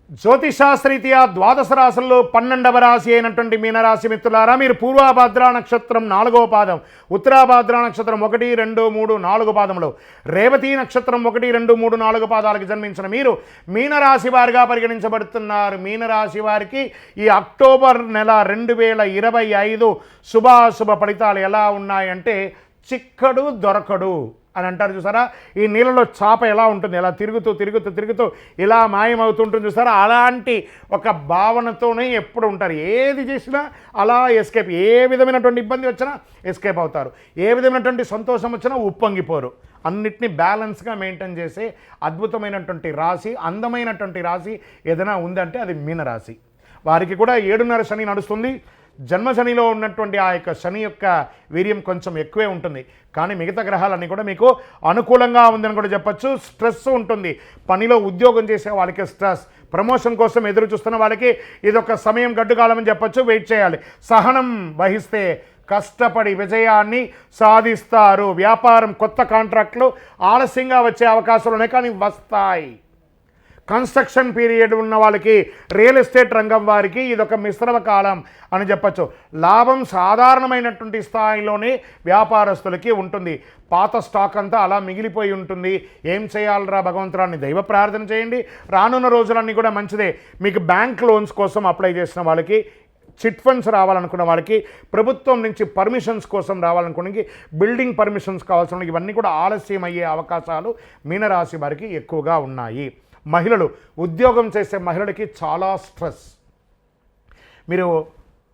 జ్యోతిషాస్త్రీత్యా ద్వాదశ రాశుల్లో 12వ రాశి అయినటువంటి మీనరాశి మిత్రులారా, మీరు పూర్వాభాద్ర నక్షత్రం 4వ పాదం, ఉత్తరాభాద్ర నక్షత్రం 1, 2, 3, 4 పాదములు, రేవతి నక్షత్రం 1, 2, 3, 4 పాదాలకు జన్మించిన మీరు మీనరాశి వారిగా పరిగణించబడుతున్నారు. మీనరాశి వారికి ఈ అక్టోబర్ నెల 2025 శుభాశుభ ఫలితాలు ఎలా ఉన్నాయంటే, చిక్కడు దొరకడు అని అంటారు చూసారా. ఈ నీళ్ళలో చేప ఎలా ఉంటుంది, ఎలా తిరుగుతూ తిరుగుతూ తిరుగుతూ ఇలా మాయమవుతుంటుంది చూసారా. అలాంటి ఒక భావనతోనే ఎప్పుడు ఉంటారు. ఏది చేసినా అలా ఎస్కేప్, ఏ విధమైనటువంటి ఇబ్బంది వచ్చినా ఎస్కేప్ అవుతారు, ఏ విధమైనటువంటి సంతోషం వచ్చినా ఉప్పొంగిపోరు. అన్నిటినీ బ్యాలెన్స్గా మెయింటైన్ చేసే అద్భుతమైనటువంటి రాశి, అందమైనటువంటి రాశి ఏదైనా ఉందంటే అది మీనరాశి. వారికి కూడా 7.5 శని నడుస్తుంది. జన్మశనిలో ఉన్నటువంటి ఆ యొక్క శని యొక్క వీర్యం కొంచెం ఎక్కువే ఉంటుంది, కానీ మిగతా గ్రహాలన్నీ కూడా మీకు అనుకూలంగా ఉందని కూడా చెప్పచ్చు. స్ట్రెస్ ఉంటుంది, పనిలో ఉద్యోగం చేసే వాళ్ళకి స్ట్రెస్, ప్రమోషన్ కోసం ఎదురు చూస్తున్న వాళ్ళకి ఇదొక సమయం గడ్డుకాలం అని చెప్పచ్చు. వెయిట్ చేయాలి, సహనం వహిస్తే కష్టపడి విజయాన్ని సాధిస్తారు. వ్యాపారం, కొత్త కాంట్రాక్టులు ఆలస్యంగా వచ్చే అవకాశాలు ఉన్నాయి, కానీ వస్తాయి. కన్స్ట్రక్షన్ పీరియడ్ ఉన్న వాళ్ళకి, రియల్ ఎస్టేట్ రంగం వారికి ఇదొక మిశ్రమ కాలం అని చెప్పచ్చు. లాభం సాధారణమైనటువంటి స్థాయిలోనే వ్యాపారస్తులకి ఉంటుంది. పాత స్టాక్ అంతా అలా మిగిలిపోయి ఉంటుంది. ఏం చేయాలరా భగవంతురాన్ని దైవ ప్రార్థన చేయండి. రానున్న రోజులన్నీ కూడా మంచిదే. మీకు బ్యాంక్ లోన్స్ కోసం అప్లై చేసిన వాళ్ళకి, చిట్ ఫండ్స్ రావాలనుకున్న వాళ్ళకి, ప్రభుత్వం నుంచి పర్మిషన్స్ కోసం రావాలనుకునే బిల్డింగ్ పర్మిషన్స్ కావాల్సిన ఇవన్నీ కూడా ఆలస్యం అయ్యే అవకాశాలు మీనరాశి వారికి ఎక్కువగా ఉన్నాయి. మహిళలు, ఉద్యోగం చేసే మహిళలకి చాలా స్ట్రెస్. మీరు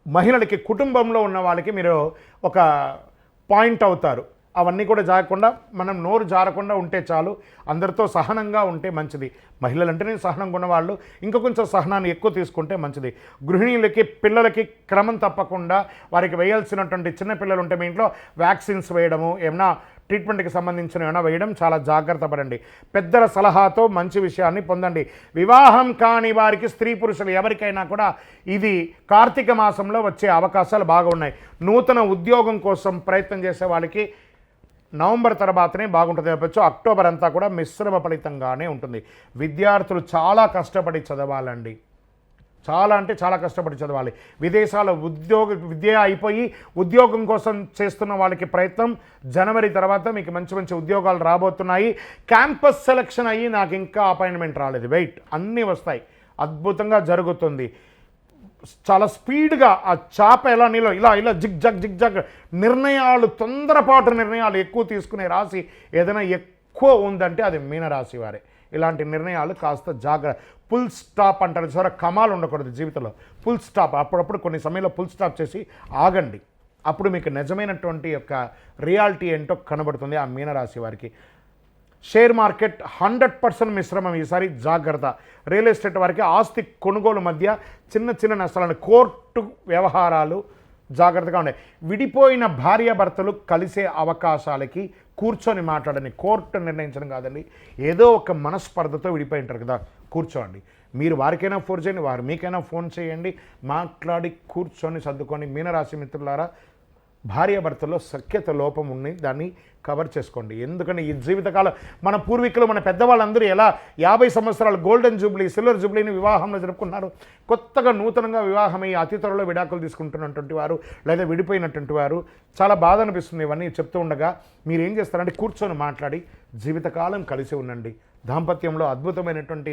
మహిళలకి, కుటుంబంలో ఉన్న వాళ్ళకి మీరు ఒక పాయింట్ అవుతారు. అవన్నీ కూడా జారకుండా, మనం నోరు జారకుండా ఉంటే చాలు. అందరితో సహనంగా ఉంటే మంచిది. మహిళలు అంటేనే సహనంగా ఉన్నవాళ్ళు, ఇంకా కొంచెం సహనాన్ని ఎక్కువ తీసుకుంటే మంచిది. గృహిణీలకి, పిల్లలకి క్రమం తప్పకుండా వారికి వేయాల్సినటువంటి చిన్నపిల్లలు ఉంటే మీ ఇంట్లో వ్యాక్సిన్స్ వేయడము, ఏమైనా ట్రీట్మెంట్కి సంబంధించిన ఏమైనా వేయడం చాలా జాగ్రత్త పడండి. పెద్దల సలహాతో మంచి విషయాన్ని పొందండి. వివాహం కాని వారికి, స్త్రీ పురుషులు ఎవరికైనా కూడా ఇది కార్తీక మాసంలో వచ్చే అవకాశాలు బాగా ఉన్నాయి. నూతన ఉద్యోగం కోసం ప్రయత్నం చేసే వాళ్ళకి నవంబర్ తర్వాతనే బాగుంటుంది చెప్పచ్చు. అక్టోబర్ అంతా కూడా మిశ్రమ ఫలితంగానే ఉంటుంది. విద్యార్థులు చాలా కష్టపడి చదవాలండి, చాలా అంటే చాలా కష్టపడి చదవాలి. విదేశాల విద్య అయిపోయి ఉద్యోగం కోసం చేస్తున్న వాళ్ళకి ప్రయత్నం, జనవరి తర్వాత మీకు మంచి మంచి ఉద్యోగాలు రాబోతున్నాయి. క్యాంపస్ సెలక్షన్ అయ్యి నాకు ఇంకా అపాయింట్మెంట్ రాలేదు, వెయిట్, అన్నీ వస్తాయి. అద్భుతంగా జరుగుతుంది. చాలా స్పీడ్గా ఆ చాప ఎలా నీలో ఇలా ఇలా జిగ్ జగ్ నిర్ణయాలు, తొందరపాటు నిర్ణయాలు ఎక్కువ తీసుకునే రాశి ఏదైనా ఎక్కువ ఉందంటే అది మీనరాశి వారే. ఇలాంటి నిర్ణయాలు కాస్త జాగ్రత్త. ఫుల్ స్టాప్ అంటారు సార్, కమాలు ఉండకూడదు జీవితంలో. ఫుల్ స్టాప్, అప్పుడప్పుడు కొన్ని సమయంలో ఫుల్ స్టాప్ చేసి ఆగండి. అప్పుడు మీకు నిజమైనటువంటి యొక్క రియాలిటీ ఏంటో కనబడుతుంది ఆ మీనరాశి వారికి. షేర్ మార్కెట్ 100% మిశ్రమం ఈసారి, జాగ్రత్త. రియల్ ఎస్టేట్ వారికి ఆస్తి కొనుగోలు మధ్య చిన్న చిన్న నష్టాలను, కోర్టు వ్యవహారాలు జాగ్రత్తగా ఉన్నాయి. విడిపోయిన భార్యాభర్తలు కలిసే అవకాశాలకి కూర్చొని మాట్లాడండి. కోర్టు నిర్ణయించడం కాదండి, ఏదో ఒక మనస్పర్ధతో విడిపోయి ఉంటారు కదా, కూర్చోండి. మీరు వారికైనా ఫోన్ చేయండి, వారు మీకైనా ఫోన్ చేయండి, మాట్లాడి కూర్చొని సర్దుకొని. మీనరాశి మిత్రులారా, భార్యాభర్తల్లో సఖ్యత లోపం ఉంది, దాన్ని కవర్ చేసుకోండి. ఎందుకంటే ఈ జీవితకాలం మన పూర్వీకులు, మన పెద్దవాళ్ళందరూ ఎలా 50 సంవత్సరాలు గోల్డెన్ జూబ్లీ, సిల్వర్ జూబ్లీని వివాహంలో జరుపుకున్నారు. కొత్తగా నూతనంగా వివాహమై అతి త్వరలో విడాకులు తీసుకుంటున్నటువంటి వారు, లేదా విడిపోయినటువంటి వారు, చాలా బాధ అనిపిస్తుంది ఇవన్నీ చెప్తూ ఉండగా. మీరు ఏం చేస్తారంటే కూర్చొని మాట్లాడి జీవితకాలం కలిసి ఉండండి. దాంపత్యంలో అద్భుతమైనటువంటి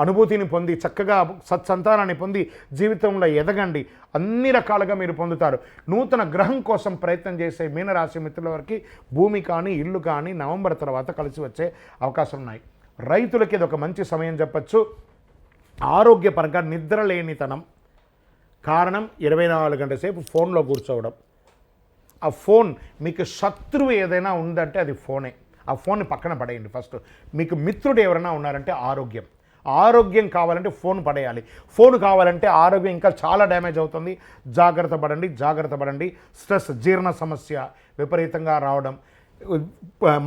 అనుభూతిని పొంది, చక్కగా సత్సంతానాన్ని పొంది జీవితంలో ఎదగండి. అన్ని రకాలుగా మీరు పొందుతారు. నూతన గ్రహం కోసం ప్రయత్నం చేసే మీనరాశి మిత్రుల వరకు భూమి కానీ, ఇల్లు కానీ నవంబర్ తర్వాత కలిసి వచ్చే అవకాశాలు ఉన్నాయి. రైతులకి ఇది ఒక మంచి సమయం చెప్పచ్చు. ఆరోగ్యపరంగా నిద్రలేనితనం కారణం 24 గంటల సేపు ఫోన్లో కూర్చోవడం. ఆ ఫోన్ మీకు శత్రువు ఏదైనా ఉందంటే అది ఫోనే. ఆ ఫోన్ని పక్కన పడేయండి. ఫస్ట్ మీకు మిత్రుడు ఎవరైనా ఉన్నారంటే ఆరోగ్యం కావాలంటే ఫోన్ పడేయాలి. ఫోన్ కావాలంటే ఆరోగ్యం ఇంకా చాలా డ్యామేజ్ అవుతుంది. జాగ్రత్త పడండి. స్ట్రెస్, జీర్ణ సమస్య విపరీతంగా రావడం,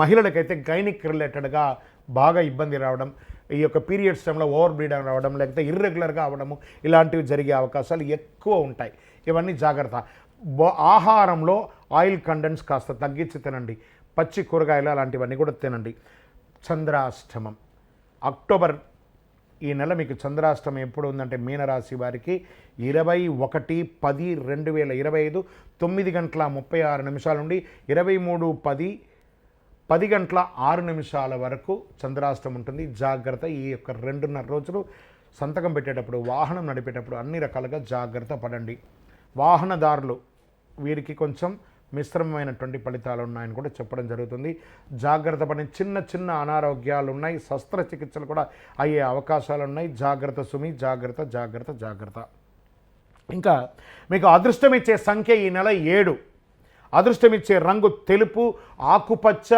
మహిళలకైతే గైనిక్ రిలేటెడ్గా బాగా ఇబ్బంది రావడం, ఈ యొక్క పీరియడ్స్ టైంలో ఓవర్ బ్లీడింగ్ రావడం, లేకపోతే ఇర్రెగ్యులర్గా అవ్వడము, ఇలాంటివి జరిగే అవకాశాలు ఎక్కువ ఉంటాయి. ఇవన్నీ జాగ్రత్త. ఆహారంలో ఆయిల్ కంటెంట్స్ కాస్త తగ్గించి తినండి. పచ్చి కూరగాయలు అలాంటివన్నీ కూడా తినండి. చంద్రాష్టమం అక్టోబర్ ఈ నెల మీకు చంద్రాష్టమం ఎప్పుడు ఉందంటే మీనరాశి వారికి 21/10/2025 9:36 నుండి 23:10 వరకు చంద్రాష్టమం ఉంటుంది. జాగ్రత్త. ఈ యొక్క 2.5 రోజులు సంతకం పెట్టేటప్పుడు, వాహనం నడిపేటప్పుడు అన్ని రకాలుగా జాగ్రత్త పడండి. వాహనదారులు వీరికి కొంచెం మిశ్రమమైనటువంటి ఫలితాలు ఉన్నాయని కూడా చెప్పడం జరుగుతుంది. జాగ్రత్త పడిన చిన్న చిన్న అనారోగ్యాలు ఉన్నాయి, శస్త్రచికిత్సలు కూడా అయ్యే అవకాశాలు ఉన్నాయి. జాగ్రత్త సుమి, జాగ్రత్త జాగ్రత్త జాగ్రత్త. ఇంకా మీకు అదృష్టం ఇచ్చే సంఖ్య ఈ నెల 7. అదృష్టం ఇచ్చే రంగు తెలుపు, ఆకుపచ్చ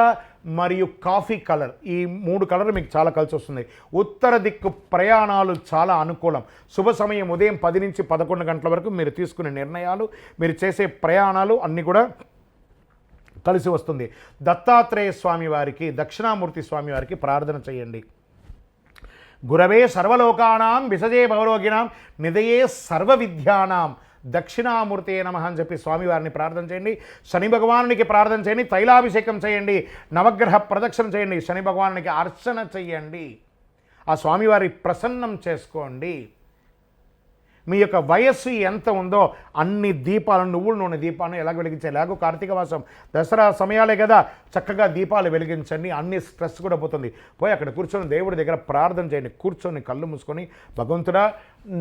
మరియు కాఫీ కలర్. ఈ 3 కలర్ మీకు చాలా కలిసి వస్తుంది. ఉత్తర దిక్కు ప్రయాణాలు చాలా అనుకూలం. శుభ సమయం ఉదయం 10 నుంచి 11 గంటల వరకు మీరు తీసుకునే నిర్ణయాలు, మీరు చేసే ప్రయాణాలు అన్నీ కూడా కలిసి వస్తుంది. దత్తాత్రేయ స్వామి వారికి, దక్షిణామూర్తి స్వామి వారికి ప్రార్థన చేయండి. గురవే సర్వలోకానాం విసజే భవరోగిణాం నిదయే సర్వ విద్యానాం దక్షిణామూర్తే నమః అని చెప్పి స్వామివారిని ప్రార్థన చేయండి. శని భగవానునికి ప్రార్థన చేయండి. తైలాభిషేకం చేయండి. నవగ్రహ ప్రదక్షిణ చేయండి. శని భగవానునికి అర్చన చేయండి. ఆ స్వామివారి ప్రసన్నం చేసుకోండి. మీ యొక్క వయస్సు ఎంత ఉందో అన్ని దీపాలను, నువ్వుల నూనె దీపాలను ఎలా వెలిగించాలి. ఎలాగో కార్తీక మాసం దసరా సమయాలే కదా, చక్కగా దీపాలు వెలిగించండి. అన్ని స్ట్రెస్ కూడా పోతుంది. పోయి అక్కడ కూర్చొని దేవుడి దగ్గర ప్రార్థన చేయండి. కూర్చొని కళ్ళు మూసుకొని, భగవంతుడా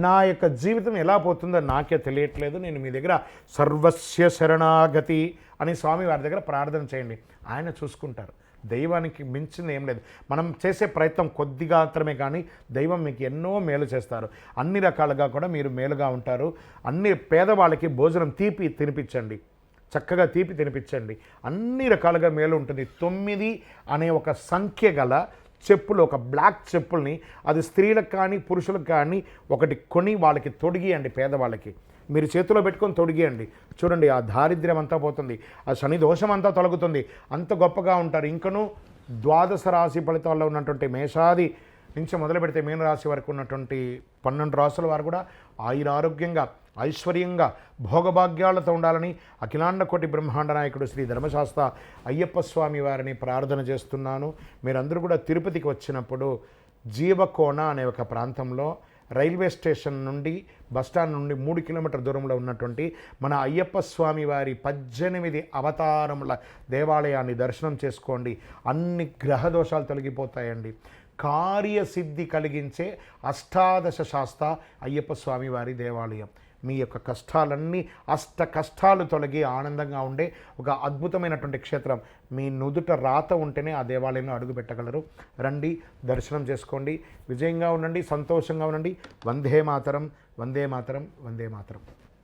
నా యొక్క జీవితం ఎలా పోతుందో నాకే తెలియట్లేదు, నేను మీ దగ్గర సర్వస్య శరణాగతి అని స్వామి వారి దగ్గర ప్రార్థన చేయండి. ఆయన చూసుకుంటారు. దైవానికి మించింది ఏం లేదు. మనం చేసే ప్రయత్నం కొద్దిగా మాత్రమే, కానీ దైవం మీకు ఎన్నో మేలు చేస్తారు. అన్ని రకాలుగా కూడా మీరు మేలుగా ఉంటారు. అన్ని పేదవాళ్ళకి భోజనం తీపి తినిపించండి. చక్కగా తీపి తినిపించండి. అన్ని రకాలుగా మేలు ఉంటుంది. 9 అనే ఒక సంఖ్య గల చెప్పులు, ఒక బ్లాక్ చెప్పుల్ని, అది స్త్రీలకు కానీ పురుషులకు కానీ ఒకటి కొని వాళ్ళకి తొడిగియండి. పేదవాళ్ళకి మీరు చేతిలో పెట్టుకొని తొడిగియండి. చూడండి, ఆ దారిద్ర్యం అంతా పోతుంది, ఆ శని దోషం అంతా తొలగుతుంది. అంత గొప్పగా ఉంటారు. ఇంకనూ ద్వాదశ రాశి ఫలితాల్లో ఉన్నటువంటి మేషాది నుంచి మొదలు పెడితే మీనరాశి వరకు ఉన్నటువంటి 12 రాశుల వారు కూడా ఆయురారోగ్యంగా, ఐశ్వర్యంగా, భోగభాగ్యాలతో ఉండాలని అఖిలాండ కోటి బ్రహ్మాండ నాయకుడు శ్రీ ధర్మశాస్త్ర అయ్యప్ప స్వామి వారిని ప్రార్థన చేస్తున్నాను. మీరందరూ కూడా తిరుపతికి వచ్చినప్పుడు జీవకోన అనే ఒక ప్రాంతంలో రైల్వే స్టేషన్ నుండి, బస్టాండ్ నుండి 3 కిలోమీటర్ దూరంలో ఉన్నటువంటి మన అయ్యప్ప స్వామి వారి 18 అవతారముల దేవాలయాన్ని దర్శనం చేసుకోండి. అన్ని గ్రహ దోషాలు తొలగిపోతాయండి. కార్యసిద్ధి కలిగించే అష్టాదశ శాస్త్ర అయ్యప్ప స్వామి వారి దేవాలయం. మీ యొక్క కష్టాలన్నీ, అష్ట కష్టాలు తొలగి ఆనందంగా ఉండే ఒక అద్భుతమైనటువంటి క్షేత్రం. మీ నుదుట రాత ఉంటేనే ఆ దేవాలయంలో అడుగు పెట్టగలరు. రండి, దర్శనం చేసుకోండి, విజయంగా ఉండండి, సంతోషంగా ఉండండి. వందే మాతరం, వందే మాతరం, వందే మాతరం.